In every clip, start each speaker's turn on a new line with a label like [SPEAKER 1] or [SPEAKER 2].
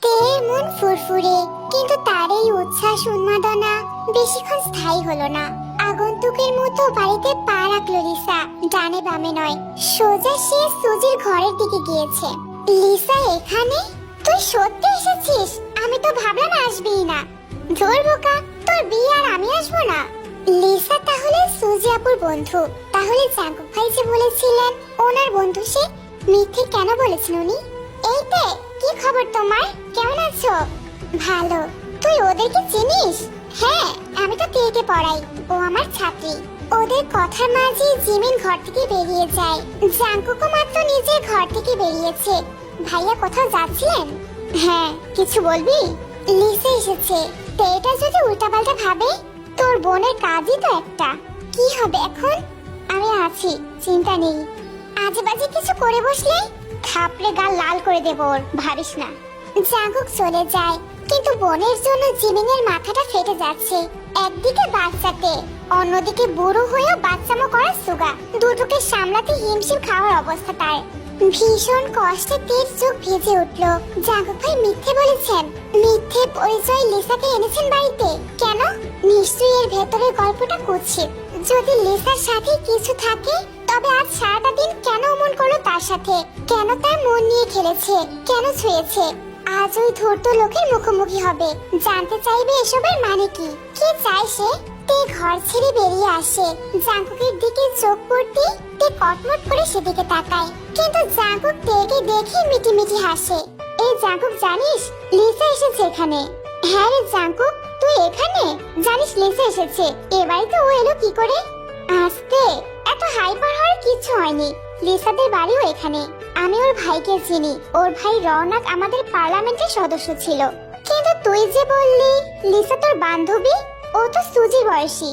[SPEAKER 1] তের মন ফুরফুরে, কিন্তু তার এই উচ্ছ্বাস উন্মাদনা বেশিক্ষণ স্থায়ী হলো না। আগন্তুকের মতো বাড়িতে পা রাখলো লিসা, ডানে বামে নয়, সোজা সে সুজির ঘরের দিকে গিয়েছে। লিসা এখানে? তুই সত্যি এসেছিস? আমি তো ভাবলাম আসবেই না। ধর বোকা, তোর বিয়ে আর আমি আসবো না। লিসা তাহলে সুজি আপুর বন্ধু? তাহলে জাঙ্কুক ভাই যে বলেছিলেন ওনার বন্ধু, সে মিথ্যে কেন বলেছেন উনি? এই তে, কি খবর তোমার? কেমন আছো? ভালো। তুই ওদেরকে চিনিস? হ্যাঁ, আমি তো তেকে পড়াই, ও আমার ছাত্রী। ওদের কথার মাঝে জিমিন ঘর থেকে বেরিয়ে যায়। জাঙ্কুকও মাত্র নিজের ঘর থেকে বেরিয়েছে। ভাইয়া কোথাও যাচ্ছিলেন? হ্যাঁ, কিছু বলবি? লিসা এসেছে। তেটা যদি উল্টাপাল্টা ভাবে? তোর বোনের কাজই তো একটা। কি হবে এখন? আমি আছি, চিন্তা নেই। আজেবাজে কিছু করে বসলে থাপড়ে গাল লাল করে দেব ওর, ভাবিস না। জাঙ্কুক চলে যায়, কিন্তু বোনের জন্য জিমিনের মাথাটা ফেটে যাচ্ছে। একদিকে বাচ্চাতে, অন্যদিকে বুড়ো হয়েও বাচ্চামো করা সুগা, দুটোকে সামলাতে হিমশিম খাওয়ার অবস্থা তার। ভীষণ কষ্টে তের চোখ ভিজে উঠল। জাঙ্কুক ভাই মিথ্যে বলেছেন? মিথ্যে পরিচয় লিসাকে এনেছেন বাড়িতে কেন? নিশ্চয়ই এর ভেতরের গল্পটা কুৎসিত। যদি লিসার সাথে কিছু থাকে, তবে আজ সারাটা দিন কেন অমন করলো তার সাথে? কেন তার মন নিয়ে খেলেছে? কেন ছুঁয়েছে? আজ ওই ধূর্ত লোকের মুখোমুখি হবে, জানতে চাইবে এসবের মানে কি। কি চায় সে? তে ঘর ছেড়ে বেরিয়ে আসে। জাঙ্কুকের দিকে চোখ পড়তে তে কটমট করে সেদিকে তাকায়, কিন্তু জাঙ্কুক তেকে দেখে মিটিমিটি হাসে। এই জাঙ্কুক, জানিস লিসা এসেছে এখানে? হ্যাঁ রে জাঙ্কুক, তুই এখানে? জানিস লিসা এসেছে? এ বাড়িতে ও এলো কি করে? আস্তে, এত হাইপার হওয়ার কিছু হয়নি। লিসাদের বাড়িও এখানে। আমি ওর ভাইকে চিনি। ওর ভাই রওনাক আমাদের পার্লামেন্টের সদস্য ছিল। কিন্তু তুই যে বললি লিসা তোর বান্ধবী, ও তো সুজির বয়সী।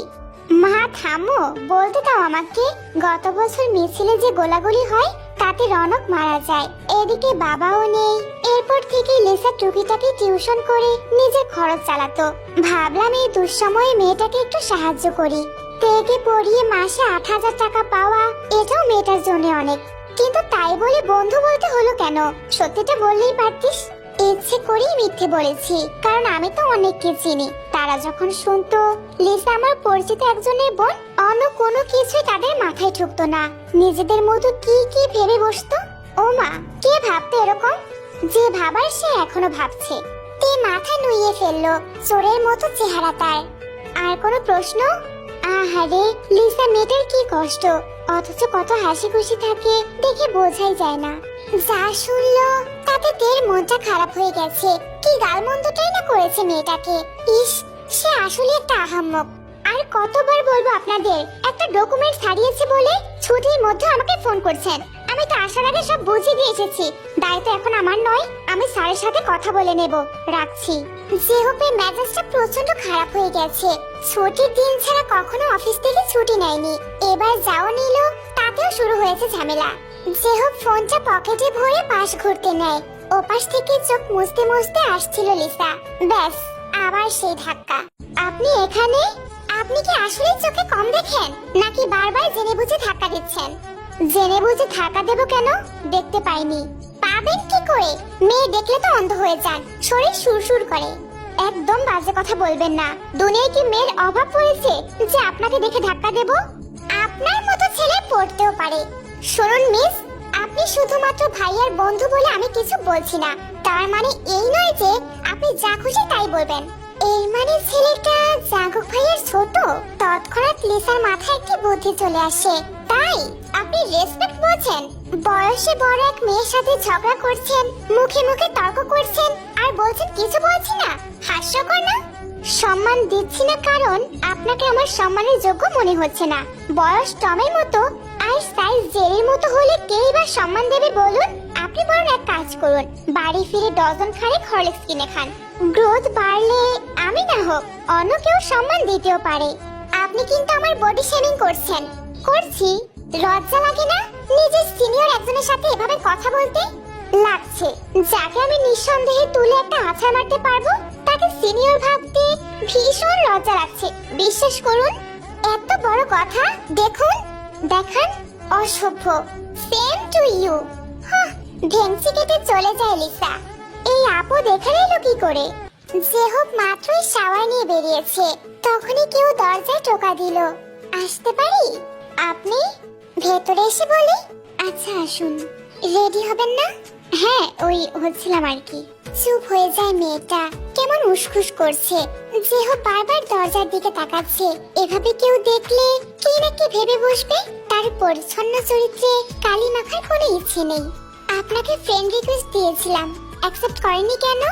[SPEAKER 1] মা থামো, বলতে দাও আমাকে। গত বছর মিছিলে যে গোলাগুলি হয়, তাতে রনক মারা যায়। এদিকে বাবাও নেই। এরপর থেকে লিসা টুকিটাকি টিউশন করে নিজের খরচ চালাতো। ভাবলাম এই দুঃসময়ে মেয়েটাকে একটু সাহায্য করি। তেকে পড়িয়ে মাসে 8,000 টাকা পাওয়া, এটাও মেয়েটার জন্য অনেক। কিন্তু তাই বলে বন্ধু বলতে হলো কেন? সত্যিটা বললেই পারতিস। ইচ্ছে করেই মিথ্যে বলেছি, কারণ আমি তো অনেককে চিনি। তারা যখন শুনতো লিসা আমার পরিচিত একজনের বোন, অন্য কোনো কিছুই তাদের মাথায় ঢুকতো না। নিজেদের মতো কি কি ভেবে বসতো। ও মা, কে ভাবতো এরকম? যে ভাবার সে এখনো ভাবছে। তে মাথা নুইয়ে ফেললো। চোরের মতো চেহারা তার। আর কোনো প্রশ্ন? আহারে, লিসা মেয়েটার কি কষ্ট, অথচ কত হাসি খুশি থাকে, দেখে বোঝাই যায় না। যা শুনলো তাতে তের মনটা খারাপ হয়ে গেছে। কি গালমন্দটাই না করেছে মেয়েটাকে। ইস, সে আসলে একটা আহাম্মক। আর কতবার বলবো আপনাদের, একটা ডকুমেন্টস হারিয়েছে বলে ছুটির মধ্যে আমাকে ফোন করছেন। আমি তো আসার আগে সব বুঝিয়ে দিয়ে এসেছি। দায়িত্ব এখন আমার নয়, আমি স্যারের সাথে কথা বলে নেব। রাখছি। জেহপে মেজাজটা প্রচন্ড খারাপ হয়ে গেছে। ছুটির দিন ছাড়া কখনো অফিস থেকে ছুটি নেয়নি, এবার যাও নিল, তাতেও শুরু হয়েছে ঝামেলা। জেহপ ফোনটা পকেটে ভরে পাশ ঘুরতে নেয়। ওপাশ থেকে চোখ মুছতে মুছতে আসছিল লিসা। ব্যাস, আবার সেই ধাক্কা। আপনি এখানে? আপনি কি আসলে চোখে কম দেখেন, নাকি বারবার জেনে বুঝে ধাক্কা দিচ্ছেন? জেনে বুঝে ধাক্কা দেব কেন? দেখতে পাইনি। পাবেন কি করে? মেয়ে দেখলে তো অন্ধ হয়ে যান, শরীর সুরসুর করে। একদম বাজে কথা বলবেন না। দুনিয়ায় কি মেয়ের অভাব পড়েছে যে আপনাকে দেখে ধাক্কা দেব? আপনার মতো ছেলে পড়তেও পারে। শুনুন মিস, আপনি শুধুমাত্র ভাইয়ার বন্ধু বলে আমি কিছু বলছি না। তার মানে এই নয় যে আপনি যা খুশি তাই বলবেন। এর মানে ছেলেটা জাঙ্কুক ভাইয়ের ছোট? তৎক্ষণাৎ লিসার মাথায় একটি বুদ্ধি চলে আসে। তাই আপনি রেসপেক্ট বলছেন? বয়সে বড় এক মেয়ের সাথে ঝগড়া করছেন, মুখে মুখে তর্ক করছেন, আর বলছেন কিছু বলছি না? হাস্যকর না? সম্মান দিচ্ছি না কারণ আপনাকে আমার সম্মানের যোগ্য মনে হচ্ছে না। বয়স টমের মতো আর সাইজ জেরির মতো হলে কেই বা সম্মান দেবে বলুন? আপনি বরং এক কাজ করুন, বাড়ি ফিরে ডজন খানেক হরলিক্স কিনে খান। গ্রোথ বাড়লে আমি না হোক অন্য কেউ সম্মান দিতেও পারে। আপনি কিন্তু আমার বডি শেমিং করছেন। করছি? লজ্জা লাগে না নিজের সিনিয়র একজনের সাথে এভাবে কথা বলতে? লাগছে। যাকে আমি নিঃসন্দেহে তুলে একটা আছাড় মারতে পারবো, তাকে সিনিয়র ভাবতে ভীষণ লজ্জা লাগছে। বিশ্বাস করুন। এত বড় কথা। দেখুন, দেখান। অসভ্য। Same to you. ভেংচি কেটে চলে যায় লিসা। এই আপু দেখে নিল কি করে? যে হোক মাত্রই শাওয়ার নিয়ে বেরিয়েছে, তখনই কেউ দরজায় টোকা দিল। আসতে পারি? আপনি ভেতরে এসে বলি। আচ্ছা আসুন। রেডি হবেন না? হ্যাঁ, ওই হচ্ছিলাম আর কি। চুপ হয়ে যায় মেয়েটা, কেমন উসখুস করছে। যে হোক বারবার দরজার দিকে তাকাচ্ছে। এভাবে কেউ দেখলে কি না কি ভেবে বসবে। তার পরিচ্ছন্ন চরিত্রে কালি মাখার কোনো ইচ্ছে নেই। আপনাকে ফ্রেন্ড রিকোয়েস্ট দিয়েছিলাম, অ্যাকসেপ্ট করেননি কেন?